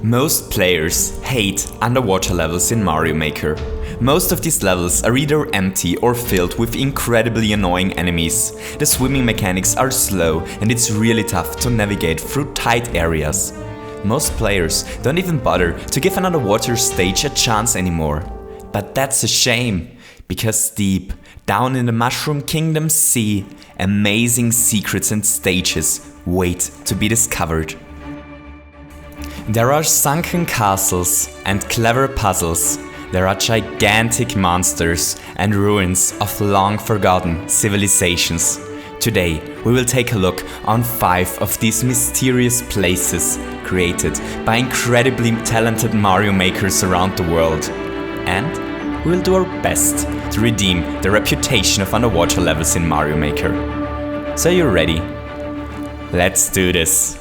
Most players hate underwater levels in Mario Maker. Most of these levels are either empty or filled with incredibly annoying enemies. The swimming mechanics are slow and it's really tough to navigate through tight areas. Most players don't even bother to give an underwater stage a chance anymore. But that's a shame, because deep down in the Mushroom Kingdom Sea, amazing secrets and stages wait to be discovered. There are sunken castles and clever puzzles. There are gigantic monsters and ruins of long-forgotten civilizations. Today, we will take a look on 5 of these mysterious places created by incredibly talented Mario makers around the world. And we will do our best to redeem the reputation of underwater levels in Mario Maker. So you're ready? Let's do this!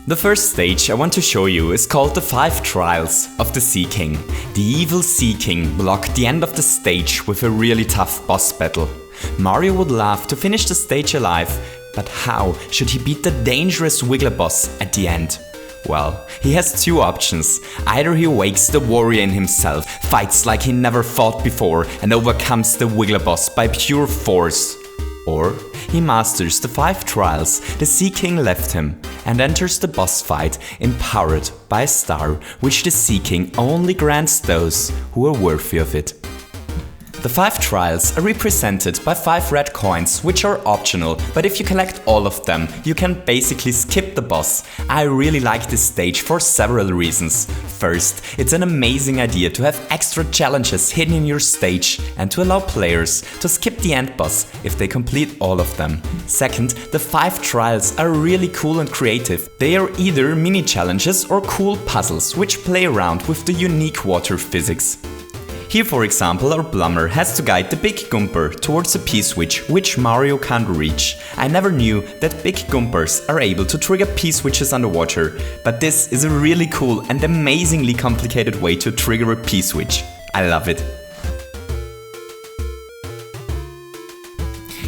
The first stage I want to show you is called the 5 Trials of the Sea King. The evil Sea King blocked the end of the stage with a really tough boss battle. Mario would love to finish the stage alive, but how should he beat the dangerous Wiggler boss at the end? Well, he has 2 options. Either he awakes the warrior in himself, fights like he never fought before and overcomes the Wiggler boss by pure force. Or he masters the 5 trials the Sea King left him and enters the boss fight empowered by a star which the Sea King only grants those who are worthy of it. The 5 trials are represented by 5 red coins, which are optional, but if you collect all of them, you can basically skip the boss. I really like this stage for several reasons. First, it's an amazing idea to have extra challenges hidden in your stage and to allow players to skip the end boss if they complete all of them. Second, the 5 trials are really cool and creative. They are either mini challenges or cool puzzles which play around with the unique water physics. Here, for example, our plumber has to guide the Big Goomper towards a P-switch which Mario can't reach. I never knew that Big Goompers are able to trigger P-switches underwater, but this is a really cool and amazingly complicated way to trigger a P-switch. I love it.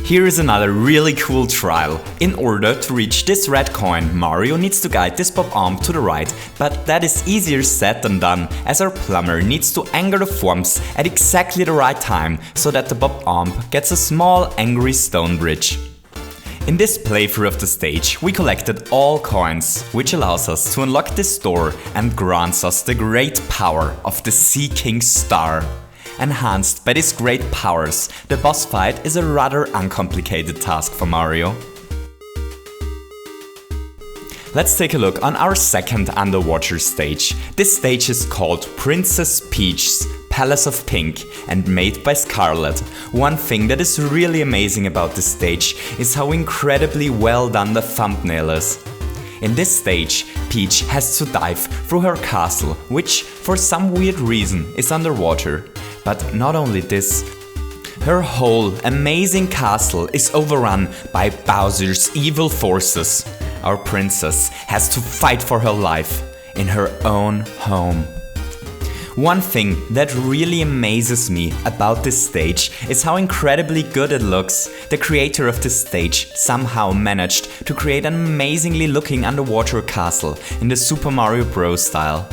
Here is another really cool trial. In order to reach this red coin, Mario needs to guide this bob arm to the right, but that is easier said than done, as our plumber needs to anger the forms at exactly the right time so that the bob arm gets a small angry stone bridge. In this playthrough of the stage, we collected all coins, which allows us to unlock this door and grants us the great power of the Sea King's star. Enhanced by these great powers, the boss fight is a rather uncomplicated task for Mario. Let's take a look on our second underwater stage. This stage is called Princess Peach's Palace of Pink and made by Scarlet. One thing that is really amazing about this stage is how incredibly well done the thumbnail is. In this stage, Peach has to dive through her castle, which for some weird reason is underwater. But not only this, her whole amazing castle is overrun by Bowser's evil forces. Our princess has to fight for her life in her own home. One thing that really amazes me about this stage is how incredibly good it looks. The creator of this stage somehow managed to create an amazingly looking underwater castle in the Super Mario Bros. Style.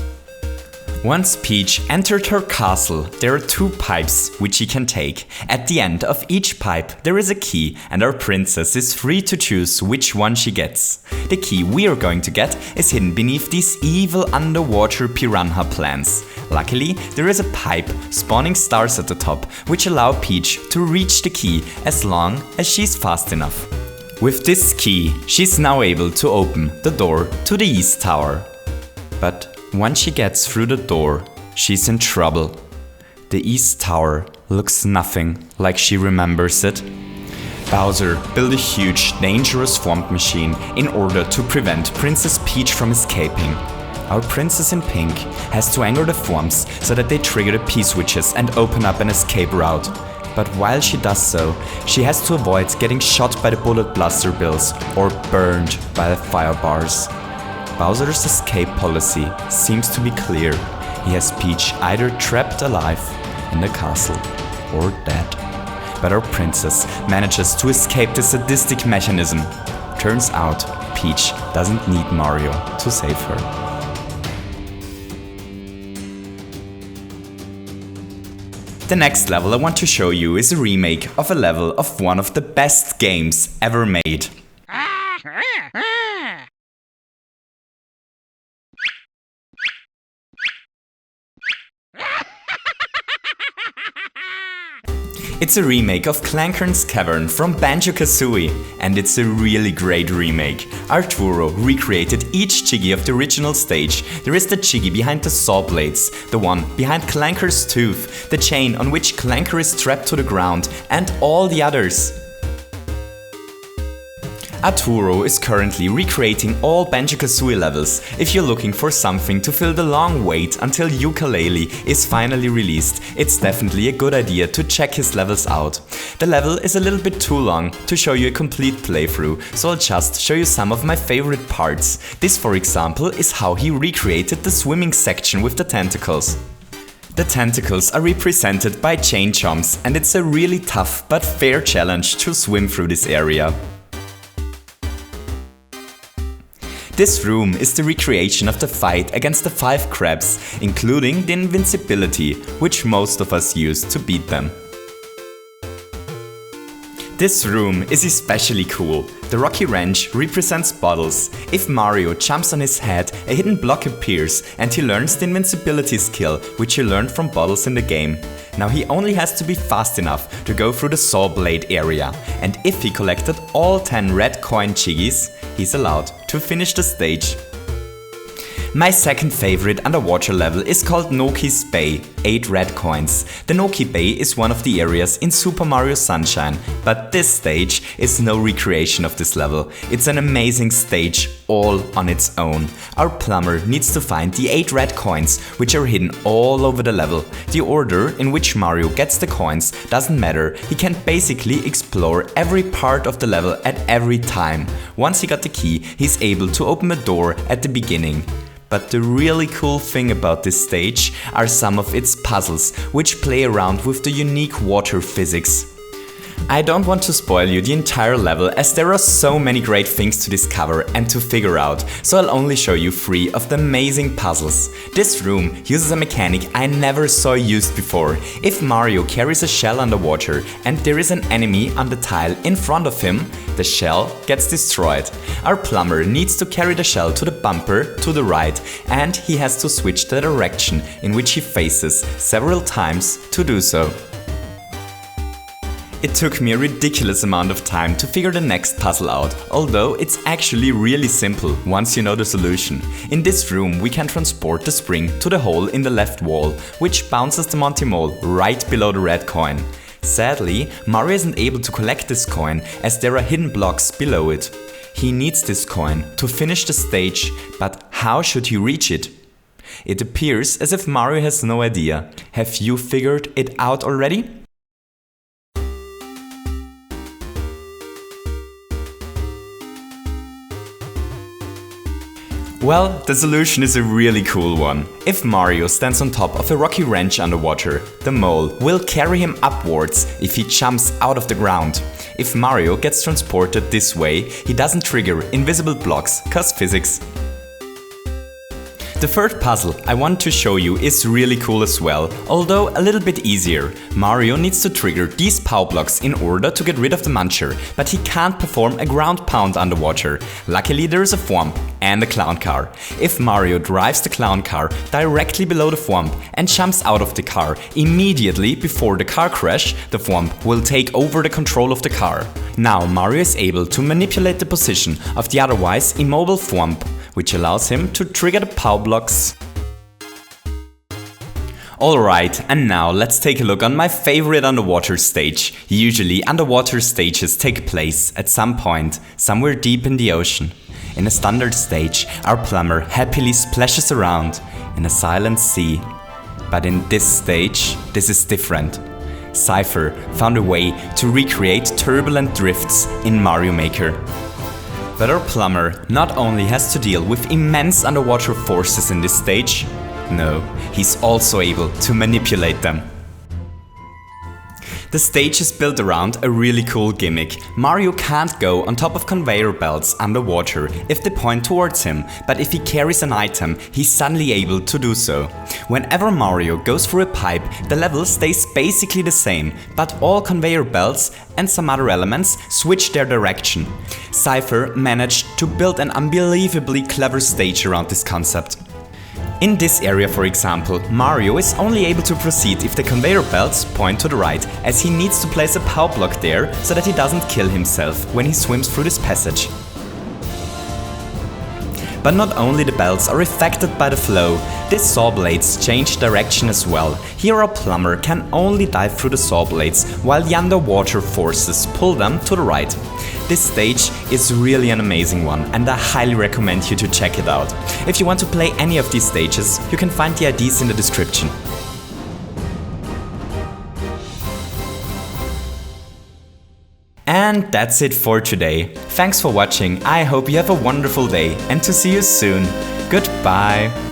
Once Peach entered her castle, there are 2 pipes which she can take. At the end of each pipe there is a key and our princess is free to choose which one she gets. The key we are going to get is hidden beneath these evil underwater piranha plants. Luckily, there is a pipe spawning stars at the top which allow Peach to reach the key as long as she's fast enough. With this key, she's now able to open the door to the East Tower. But once she gets through the door, she's in trouble. The East Tower looks nothing like she remembers it. Bowser built a huge, dangerous swamp machine in order to prevent Princess Peach from escaping. Our princess in pink has to anger the forms so that they trigger the P-switches and open up an escape route. But while she does so, she has to avoid getting shot by the bullet blaster bills or burned by the fire bars. Bowser's escape policy seems to be clear. He has Peach either trapped alive in the castle or dead. But our princess manages to escape the sadistic mechanism. Turns out, Peach doesn't need Mario to save her. The next level I want to show you is a remake of a level of one of the best games ever made. It's a remake of Clankers Cavern from Banjo-Kazooie, and it's a really great remake. Arturo recreated each Chiggy of the original stage. There is the Chiggy behind the saw blades, the one behind Clanker's tooth, the chain on which Clanker is strapped to the ground, and all the others. Arturo is currently recreating all Banjo-Kazooie levels. If you're looking for something to fill the long wait until Yooka-Laylee is finally released, it's definitely a good idea to check his levels out. The level is a little bit too long to show you a complete playthrough, so I'll just show you some of my favorite parts. This, for example, is how he recreated the swimming section with the tentacles. The tentacles are represented by chain jumps, and it's a really tough but fair challenge to swim through this area. This room is the recreation of the fight against the 5 crabs, including the invincibility, which most of us use to beat them. This room is especially cool. The rocky wrench represents bottles. If Mario jumps on his head, a hidden block appears and he learns the invincibility skill, which he learned from bottles in the game. Now he only has to be fast enough to go through the saw blade area, and if he collected all 10 red coin Chiggies, he's allowed to finish the stage. My second favorite underwater level is called Noki Bay, 8 red coins. The Noki Bay is one of the areas in Super Mario Sunshine, but this stage is no recreation of this level. It's an amazing stage all on its own. Our plumber needs to find the 8 red coins, which are hidden all over the level. The order in which Mario gets the coins doesn't matter. He can basically explore every part of the level at every time. Once he got the key, he's able to open a door at the beginning. But the really cool thing about this stage are some of its puzzles, which play around with the unique water physics. I don't want to spoil you the entire level, as there are so many great things to discover and to figure out, so I'll only show you 3 of the amazing puzzles. This room uses a mechanic I never saw used before. If Mario carries a shell underwater and there is an enemy on the tile in front of him, the shell gets destroyed. Our plumber needs to carry the shell to the bumper to the right, and he has to switch the direction in which he faces several times to do so. It took me a ridiculous amount of time to figure the next puzzle out, although it's actually really simple once you know the solution. In this room we can transport the spring to the hole in the left wall, which bounces the Monty Mole right below the red coin. Sadly, Mario isn't able to collect this coin as there are hidden blocks below it. He needs this coin to finish the stage, but how should he reach it? It appears as if Mario has no idea. Have you figured it out already? Well, the solution is a really cool one. If Mario stands on top of a rocky wrench underwater, the mole will carry him upwards if he jumps out of the ground. If Mario gets transported this way, he doesn't trigger invisible blocks, cause physics. The third puzzle I want to show you is really cool as well, although a little bit easier. Mario needs to trigger these pow blocks in order to get rid of the muncher, but he can't perform a ground pound underwater. Luckily there is a thwomp and a clown car. If Mario drives the clown car directly below the thwomp and jumps out of the car immediately before the car crash, the thwomp will take over the control of the car. Now Mario is able to manipulate the position of the otherwise immobile thwomp, which allows him to trigger the pow blocks. Alright, and now let's take a look on my favorite underwater stage. Usually underwater stages take place at some point, somewhere deep in the ocean. In a standard stage, our plumber happily splashes around in a silent sea. But in this stage, this is different. Sypher found a way to recreate turbulent drifts in Mario Maker. But our plumber not only has to deal with immense underwater forces in this stage, no, he's also able to manipulate them. The stage is built around a really cool gimmick. Mario can't go on top of conveyor belts underwater if they point towards him, but if he carries an item, he's suddenly able to do so. Whenever Mario goes through a pipe, the level stays basically the same, but all conveyor belts and some other elements switch their direction. Sypher managed to build an unbelievably clever stage around this concept. In this area, for example, Mario is only able to proceed if the conveyor belts point to the right, as he needs to place a power block there so that he doesn't kill himself when he swims through this passage. But not only the belts are affected by the flow, these saw blades change direction as well. Here a plumber can only dive through the saw blades, while the underwater forces pull them to the right. This stage is really an amazing one, and I highly recommend you to check it out. If you want to play any of these stages, you can find the IDs in the description. And that's it for today. Thanks for watching, I hope you have a wonderful day and to see you soon. Goodbye!